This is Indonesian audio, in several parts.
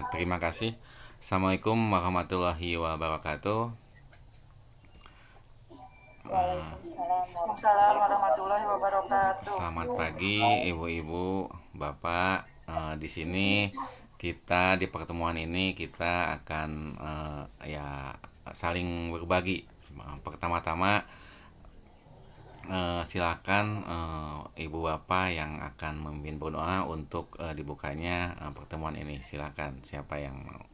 Terima kasih. Assalamualaikum warahmatullahi wabarakatuh. Waalaikumsalam Waalaikumsalam warahmatullahi warahmatullahi wabarakatuh. wabarakatuh. Selamat pagi, ibu-ibu, bapak. Di sini kita di pertemuan ini kita akan ya saling berbagi. Pertama-tama silakan ibu bapak yang akan memimpin berdoa untuk dibukanya pertemuan ini. Silakan, siapa yang mau?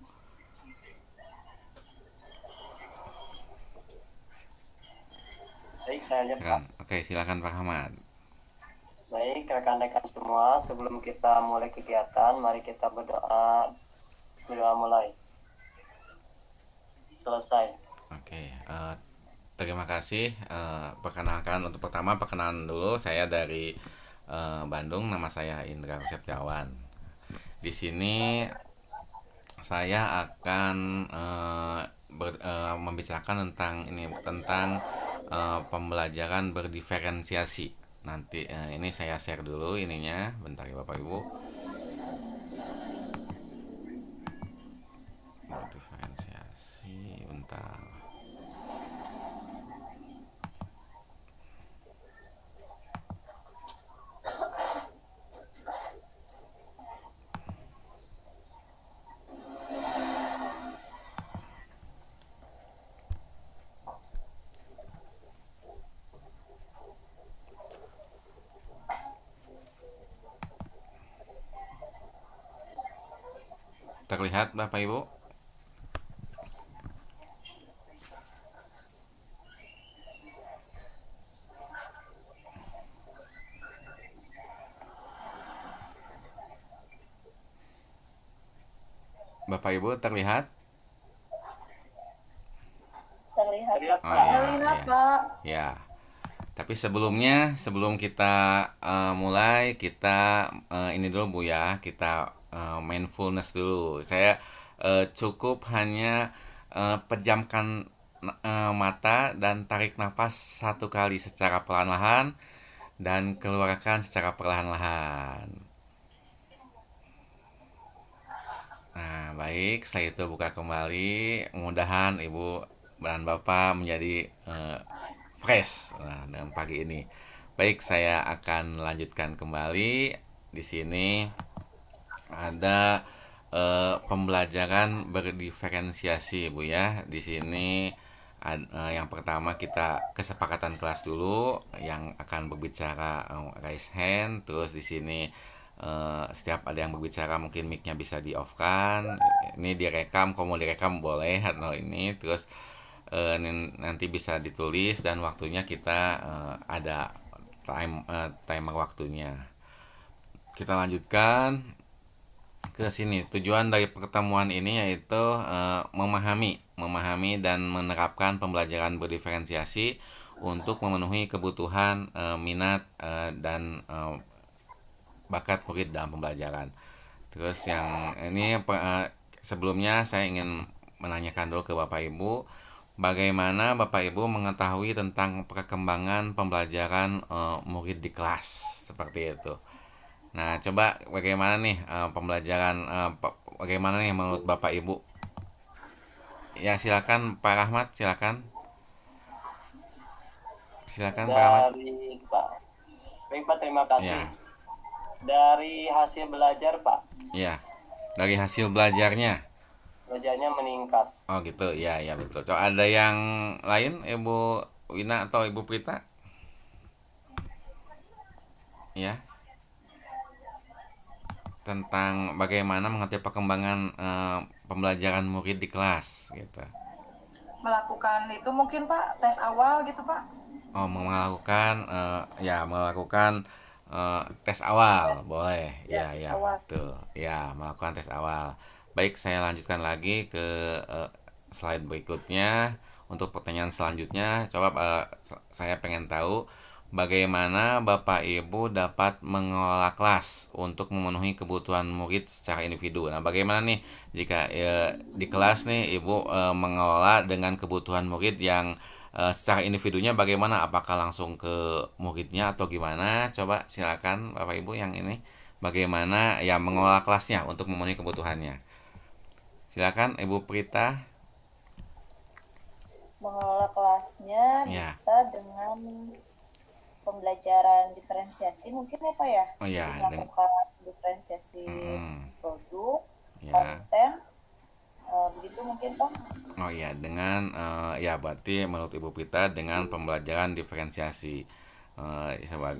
Baik, saya aja Pak. Silakan. Oke, silakan Pak Ahmad. Baik, rekan-rekan semua, sebelum kita mulai kegiatan, mari kita berdoa. Berdoa mulai. Selesai. Oke, terima kasih. Perkenalkan untuk pertama perkenalan dulu, saya dari Bandung, nama saya Indra Septiawan. Di sini saya akan membicarakan tentang pembelajaran berdiferensiasi. Nanti ini saya share dulu ininya, bentar ya Bapak Ibu. Berdiferensiasi, bentar. Terlihat Bapak Ibu? Bapak Ibu terlihat? Terlihat Oh Pak. iya, Terlihat iya. Pak. Ya. Tapi sebelum kita mulai, kita ini dulu Bu ya, kita mindfulness dulu. Saya cukup hanya pejamkan mata dan tarik nafas satu kali secara perlahan-lahan dan keluarkan secara perlahan-lahan. Nah, baik, setelah itu buka kembali. Mudah-mudahan Ibu dan Bapak menjadi fresh dengan pagi ini. Baik, saya akan lanjutkan kembali. Di sini ada pembelajaran berdiferensiasi, Bu ya. Di sini yang pertama kita kesepakatan kelas dulu yang akan berbicara raise hand, terus di sini setiap ada yang berbicara mungkin mic-nya bisa di off kan. Ini direkam, kalau mau direkam boleh atau ini terus nanti bisa ditulis dan waktunya kita ada timer waktunya. Kita lanjutkan ke sini. Tujuan dari pertemuan ini yaitu memahami dan menerapkan pembelajaran berdiferensiasi untuk memenuhi kebutuhan minat dan bakat murid dalam pembelajaran. Terus yang ini sebelumnya saya ingin menanyakan dulu ke Bapak Ibu, bagaimana Bapak Ibu mengetahui tentang perkembangan pembelajaran murid di kelas seperti itu. Nah, coba bagaimana nih bagaimana nih menurut Bapak Ibu? Ya, silakan Pak Rahmat, silakan. Silakan Pak Rahmat. Dari Pak. Baik Pak, terima kasih. Ya, Dari hasil belajar Pak, ya. Dari hasil belajarnya. belajarnya meningkat. Oh gitu, ya ya betul. Coba ada yang lain, Ibu Wina atau Ibu Prita? Ya, tentang bagaimana mengerti perkembangan pembelajaran murid di kelas gitu. Melakukan itu mungkin Pak, tes awal gitu Pak. Oh, melakukan tes awal, Tes. boleh. Ya, Ya tes ya awal. betul. Ya, melakukan tes awal. Baik, saya lanjutkan lagi ke slide berikutnya. Untuk pertanyaan selanjutnya, coba saya pengen tahu bagaimana Bapak Ibu dapat mengelola kelas untuk memenuhi kebutuhan murid secara individu. Nah, bagaimana nih jika di kelas nih Ibu mengelola dengan kebutuhan murid yang secara individunya bagaimana? Apakah langsung ke muridnya atau gimana? Coba silakan Bapak Ibu yang ini bagaimana ya mengelola kelasnya untuk memenuhi kebutuhannya. Silakan Ibu Prita. Mengelola kelasnya Ya. bisa dengan pembelajaran diferensiasi mungkin ya Pak ya. Oh ya, Jadi melakukan diferensiasi produk, ya. konten, begitu mungkin Pak. Oh ya, dengan ya berarti menurut Ibu Prita dengan pembelajaran diferensiasi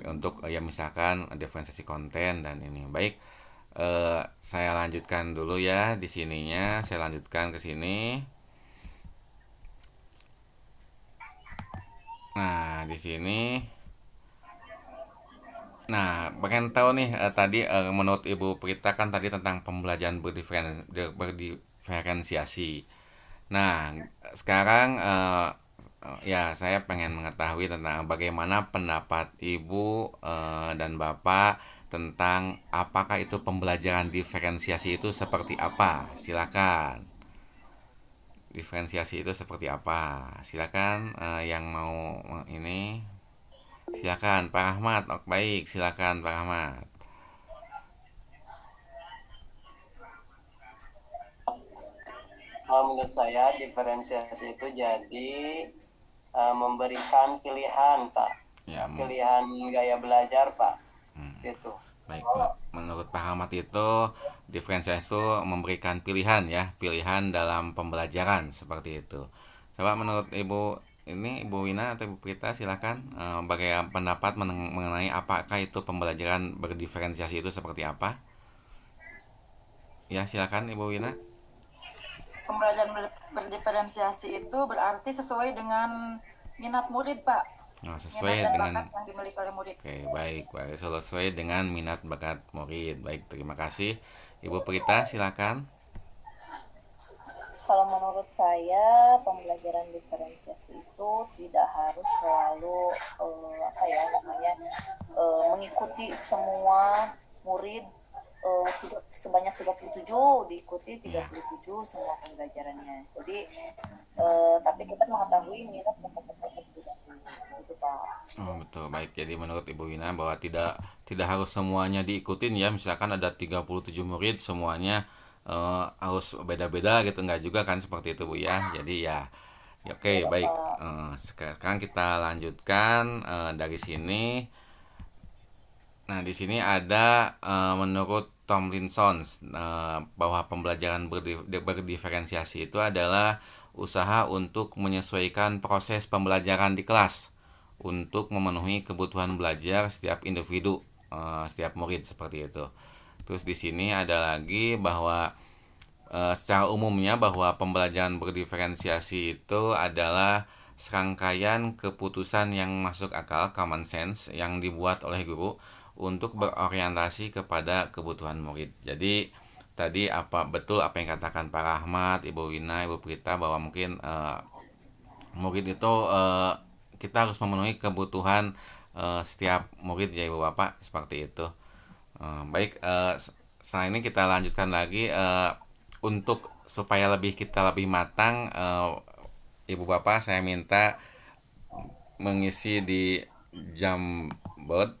untuk ya misalkan diferensiasi konten dan ini. Baik, saya lanjutkan dulu ya di sininya. Saya lanjutkan ke sini. Nah, di sini. Nah, pengen tahu nih tadi menurut Ibu Prita kan tadi tentang pembelajaran berdiferensiasi. Nah, sekarang ya saya pengen mengetahui tentang bagaimana pendapat Ibu dan Bapak tentang apakah itu pembelajaran diferensiasi itu seperti apa? Silakan. Diferensiasi itu seperti apa? Silakan yang mau ini. Silakan Pak Ahmad. Oh, baik, silakan Pak Ahmad. Menurut saya diferensiasi itu jadi memberikan pilihan Pak, Ya, pilihan gaya belajar Pak, gitu. baik. Menurut Pak Ahmad itu diferensiasi itu memberikan pilihan ya, pilihan dalam pembelajaran seperti itu. Coba menurut Ibu ini Ibu Wina atau Ibu Prita silakan bagaimana pendapat mengenai apakah itu pembelajaran berdiferensiasi itu seperti apa? Ya, silakan Ibu Wina. Pembelajaran berdiferensiasi itu berarti sesuai dengan minat murid, Pak. Nah, Minat sesuai dan dengan bakat yang dimiliki oleh murid. Oke, baik, baik. Sesuai dengan minat bakat murid. Baik, terima kasih. Ibu Prita, silakan. Kalau menurut saya pembelajaran diferensiasi itu tidak harus selalu mengikuti semua murid sebanyak 37 diikuti 37 semua pembelajarannya. Jadi tapi kita mengetahui minat dan bakat itu Pak. Oh, betul. Baik. Jadi menurut Ibu Wina bahwa tidak harus semuanya diikutin ya. Misalkan ada 37 murid semuanya harus beda-beda gitu nggak juga kan seperti itu Bu ya. Jadi ya, ya oke, baik. Sekarang kita lanjutkan dari sini. Nah, di sini ada menurut Tomlinson bahwa pembelajaran berdiferensiasi itu adalah usaha untuk menyesuaikan proses pembelajaran di kelas untuk memenuhi kebutuhan belajar setiap individu, setiap murid seperti itu. Terus di sini ada lagi bahwa secara umumnya bahwa pembelajaran berdiferensiasi itu adalah serangkaian keputusan yang masuk akal common sense yang dibuat oleh guru untuk berorientasi kepada kebutuhan murid. Jadi tadi betul apa yang katakan Pak Rahmat, Ibu Wina, Ibu Prita bahwa mungkin murid itu kita harus memenuhi kebutuhan setiap murid ya Ibu Bapak seperti itu. Baik, setelah ini kita lanjutkan lagi untuk supaya kita lebih matang, Ibu Bapak saya minta mengisi di Jamboard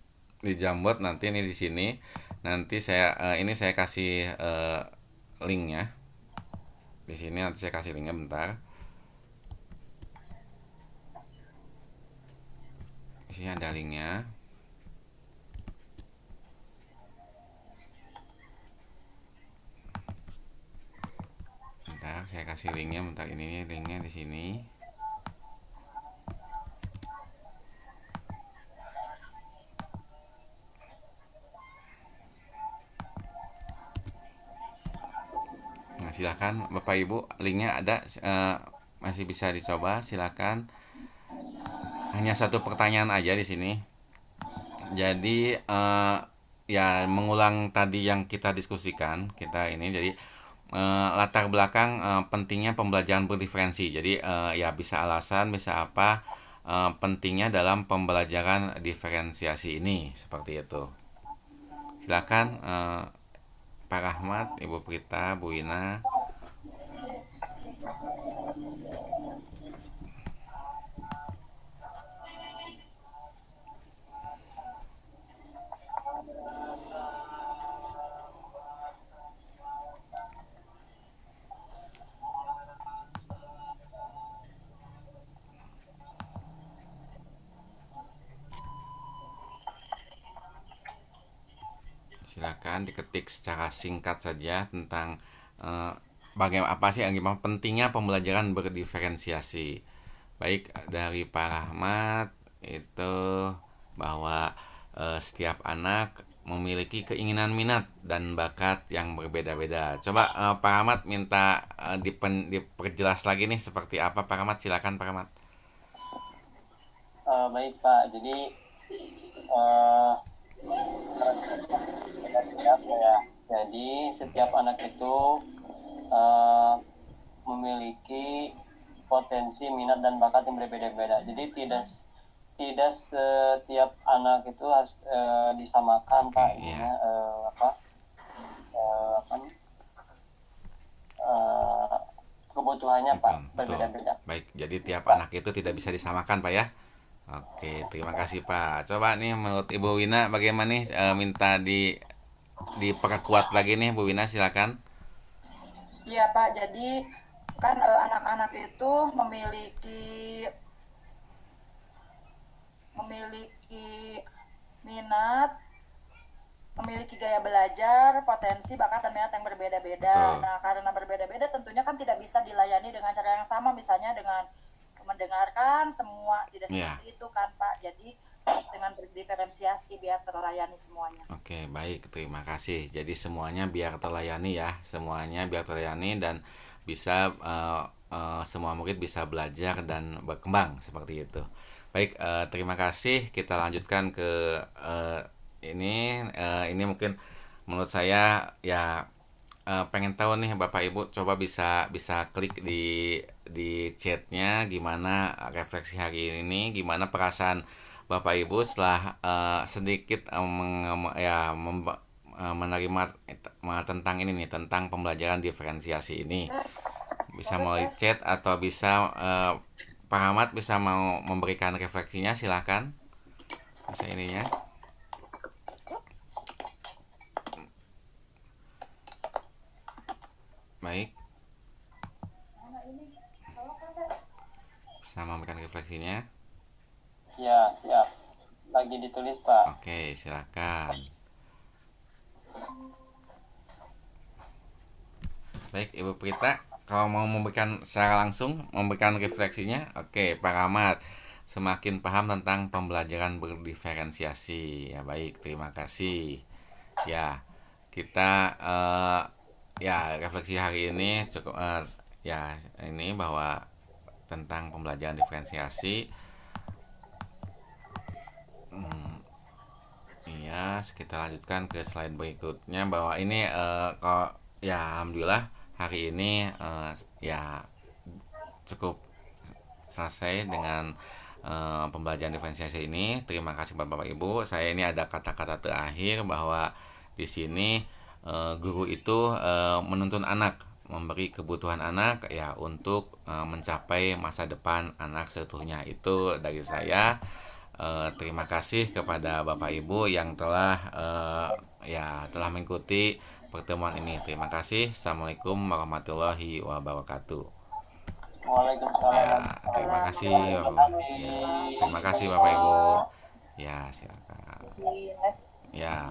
nanti ini di sini nanti saya kasih linknya di sini nanti saya kasih linknya bentar. Di sini ada linknya. Bentar, saya kasih linknya bentar, ini linknya di sini. Nah, silakan Bapak Ibu, linknya ada, masih bisa dicoba, silakan. Hanya satu pertanyaan aja di sini. Jadi ya mengulang tadi yang kita diskusikan, kita ini jadi latar belakang pentingnya pembelajaran berdiferensi. Jadi ya bisa alasan, bisa apa pentingnya dalam pembelajaran diferensiasi ini seperti itu. Silakan Pak Rahmat, Ibu Prita, Bu Ina. Silakan diketik secara singkat saja tentang bagaimana apa sih gimana pentingnya pembelajaran berdiferensiasi. Baik dari Pak Rahmat itu bahwa setiap anak memiliki keinginan minat dan bakat yang berbeda-beda. Coba Pak Rahmat minta diperjelas lagi nih seperti apa Pak Rahmat, silakan Pak Rahmat. Baik Pak, jadi eh, ya. Jadi setiap anak itu eh, memiliki potensi minat dan bakat yang berbeda-beda. Jadi tidak setiap anak itu harus disamakan Pak. Iya. Kebutuhannya Pak Betul. berbeda-beda. Baik, jadi tiap anak itu tidak bisa disamakan Pak ya. Oke, terima kasih Pak. Coba nih menurut Ibu Wina bagaimana nih minta diperkuat lagi nih Bu Wina, silakan. Iya Pak, jadi kan anak-anak itu memiliki minat, memiliki gaya belajar, potensi, bakat, dan minat yang berbeda-beda. Betul. Nah, karena berbeda-beda tentunya kan tidak bisa dilayani dengan cara yang sama, misalnya dengan mendengarkan semua, tidak Iya. seperti itu kan Pak. Jadi harus dengan berdiferensiasi biar terlayani semuanya. Oke, baik. Terima kasih. Jadi semuanya biar terlayani ya. Semuanya biar terlayani dan bisa semua murid bisa belajar dan berkembang seperti itu. Baik, terima kasih. Kita lanjutkan ke ini mungkin menurut saya ya pengen tahu nih Bapak Ibu, coba bisa bisa klik di chatnya gimana refleksi hari ini, gimana perasaan Bapak Ibu setelah sedikit menerima tentang ini nih, tentang pembelajaran diferensiasi ini. Bisa melalui chat atau bisa Pak Ahmad bisa mau memberikan refleksinya, silahkan. Bisa ininya. Baik. Bisa memberikan refleksinya. Ya, siap. Lagi ditulis Pak. Oke, silakan. Baik, Ibu Prita, kalau mau memberikan secara langsung memberikan refleksinya, oke, Pak Rahmat semakin paham tentang pembelajaran berdiferensiasi. Ya baik, terima kasih. Ya, kita ya refleksi hari ini cukup ya ini bahwa tentang pembelajaran diferensiasi. Iya, kita lanjutkan ke slide berikutnya bahwa ini kalau ya alhamdulillah hari ini ya cukup selesai dengan pembelajaran diferensiasi ini. Terima kasih Bapak Ibu. Saya ini ada kata-kata terakhir bahwa di sini guru itu menuntun anak, memberi kebutuhan anak ya untuk mencapai masa depan anak seutuhnya. Itu dari saya. Terima kasih kepada Bapak Ibu yang telah telah mengikuti pertemuan ini. Terima kasih. Assalamualaikum warahmatullahi wabarakatuh. Waalaikumsalam. Ya, terima kasih. Ya, terima kasih Bapak Ibu. Ya, silakan. Ya.